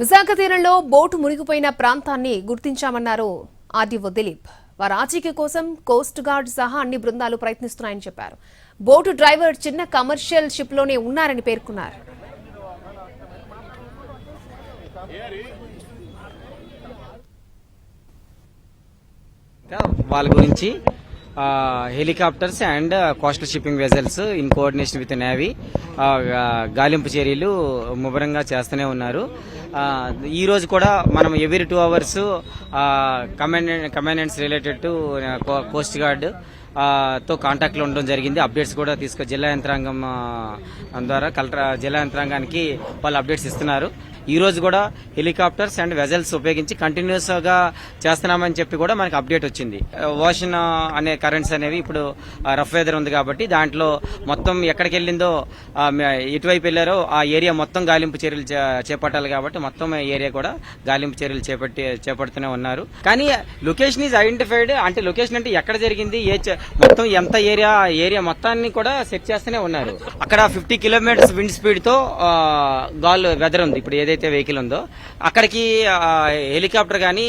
విశాఖ తీరంలో బోటు మునిగిపోయిన ప్రాంతాన్ని గుర్తించామన్నారు ఆర్డీఓ దిలీప్. వారి ఆచూకీ కోసం కోస్ట్ గార్డ్ సహా అన్ని బృందాలు ప్రయత్నిస్తున్నాయని చెప్పారు. బోటు డ్రైవర్ చిన్న కమర్షియల్ షిప్ లోనే ఉన్నారని పేర్కొన్నారు. వాళ్ళ గురించి helicopters and coastal shipping vessels in coordination with navy గాలింపు చర్యలు ముమ్మరంగా చేస్తూనే ఉన్నారు. ఈ రోజు కూడా మనం every 2 hours commandants related to coast guard తో కాంటాక్ట్ లో ఉండడం జరిగింది. అప్డేట్స్ కూడా జిల్లా యంత్రాంగం ద్వారా జిల్లా యంత్రాంగానికి వాళ్ళు అప్డేట్స్ ఇస్తున్నారు. ఈ రోజు కూడా హెలికాప్టర్స్ అండ్ వెజల్స్ ఉపయోగించి కంటిన్యూస్ గా చేస్తున్నామని చెప్పి కూడా మనకి అప్డేట్ వచ్చింది. ఓషన్ అనే కరెంట్స్ అనేవి ఇప్పుడు రఫ్ వెదర్ ఉంది కాబట్టి దాంట్లో మొత్తం ఎక్కడికి వెళ్ళిందో ఎటువైపు వెళ్ళారో ఆ ఏరియా మొత్తం గాలింపు చర్యలు చేపట్టాలి కాబట్టి మొత్తం ఏరియా కూడా గాలింపు చర్యలు చేపడుతూనే ఉన్నారు. కానీ లొకేషన్ ఈజ్ ఐడెంటిఫైడ్. అంటే లొకేషన్ అంటే ఎక్కడ జరిగింది, మొత్తం ఎంత ఏరియా మొత్తాన్ని కూడా సెట్ చేస్తూనే ఉన్నారు. అక్కడ 50 kilometers విండ్ స్పీడ్ తో గాల్ వెదర్ ఉంది. ఇప్పుడు ఏదైతే వెహికల్ ఉందో అక్కడికి హెలికాప్టర్ గానీ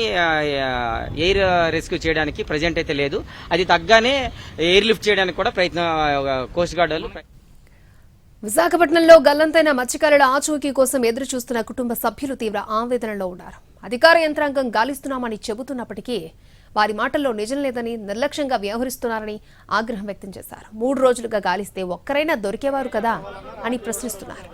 ఎయిర్ రెస్క్యూ చేయడానికి ప్రజెంట్ అయితే లేదు. అది తగ్గానే ఎయిర్ లిఫ్ట్ చేయడానికి కూడా ప్రయత్నం కోస్ట్ గార్డ్ వాళ్ళు. విశాఖపట్నంలో గల్లంతైన మత్స్యకారుల ఆచూకీ కోసం ఎదురు చూస్తున్న కుటుంబ సభ్యులు తీవ్ర ఆవేదనలో ఉన్నారు. అధికార యంత్రాంగం గాలిస్తున్నామని చెబుతున్నప్పటికీ వారి మాటల్లో నిజం లేదని, నిర్లక్ష్యంగా వ్యవహరిస్తున్నారని ఆగ్రహం వ్యక్తం చేశారు. 3 రోజులుగా గాలిస్తే ఒక్కరైనా దొరికేవారు కదా అని ప్రశ్నిస్తున్నారు.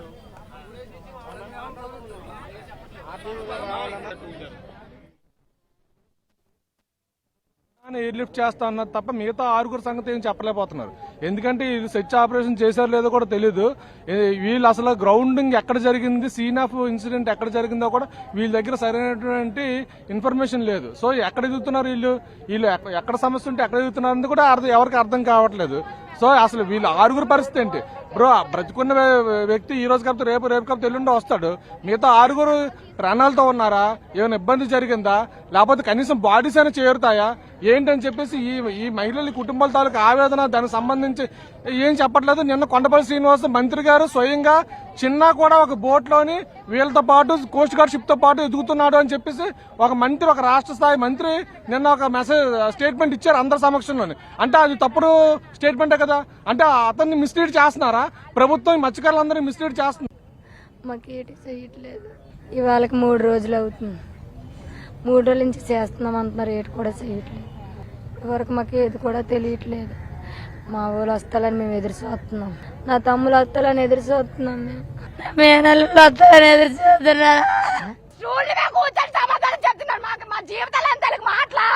ఎయిర్ లిఫ్ట్ చేస్తా అన్నది తప్ప మిగతా 6 సంగతి ఏం చెప్పలేకపోతున్నారు. ఎందుకంటే ఇది సెర్చ్ ఆపరేషన్ చేశారో లేదో కూడా తెలియదు. వీళ్ళు అసలు గ్రౌండింగ్ ఎక్కడ జరిగింది, సీన్ ఆఫ్ ఇన్సిడెంట్ ఎక్కడ జరిగిందో కూడా వీళ్ళ దగ్గర సరైనటువంటి ఇన్ఫర్మేషన్ లేదు. సో ఎక్కడ ఎదుగుతున్నారు వీళ్ళు ఎక్కడ సమస్య ఉంటే ఎక్కడ ఎదుగుతున్నారు కూడా ఎవరికి అర్థం కావట్లేదు. సో అసలు వీళ్ళు 6 పరిస్థితి ఏంటి బ్రో? బ్రతుకున్న వ్యక్తి ఈ రోజు కాకపోతే రేపు కాకపోతే ఎల్లుండి వస్తాడు. మిగతా 6 ప్రాణాలతో ఉన్నారా? ఏమైనా ఇబ్బంది జరిగిందా? లేకపోతే కనీసం బాడీస్ అయినా చేరుతాయా ఏంటని చెప్పేసి ఈ మహిళల కుటుంబాల తాలూకు ఆవేదన, దానికి సంబంధించి ఏం చెప్పట్లేదు. నిన్న కొండపల్లి శ్రీనివాస్ మంత్రి గారు స్వయంగా చిన్న కూడా ఒక బోట్ లోని వీళ్ళతో పాటు కోస్ట్ గార్డ్ షిప్ తో పాటు ఎదుగుతున్నాడు అని చెప్పేసి ఒక రాష్ట్ర స్థాయి మంత్రి నిన్న ఒక స్టేట్మెంట్ ఇచ్చారు అందరి సమక్షంలోని. అంటే అది తప్పుడు స్టేట్మెంటే కదా. అంటే అతన్ని మిస్లీడ్ చేస్తున్నారా ప్రభుత్వం? మత్స్యకారులందరినీ మిస్లీడ్ చేస్తుంది. మాకేటి చేయట్లేదు. ఇవాళకి 3 రోజులు అవుతుంది. 3 రోజుల నుంచి చేస్తున్నాం అంటున్నారు. ఏటి కూడా చేయట్లేదు. ఇవరకు మాకు ఏది కూడా తెలియట్లేదు. మా ఊళ్ళు వస్తాలని మేము ఎదురు చూస్తున్నాం. నా తమ్ములు వస్తాలని ఎదురు చూస్తున్నాం. మేము మేనల్లు వస్తాలని ఎదురు చూస్తున్నా. సమాధానం చెప్తున్నారు. మా జీవితాలు అంతా మాట్లా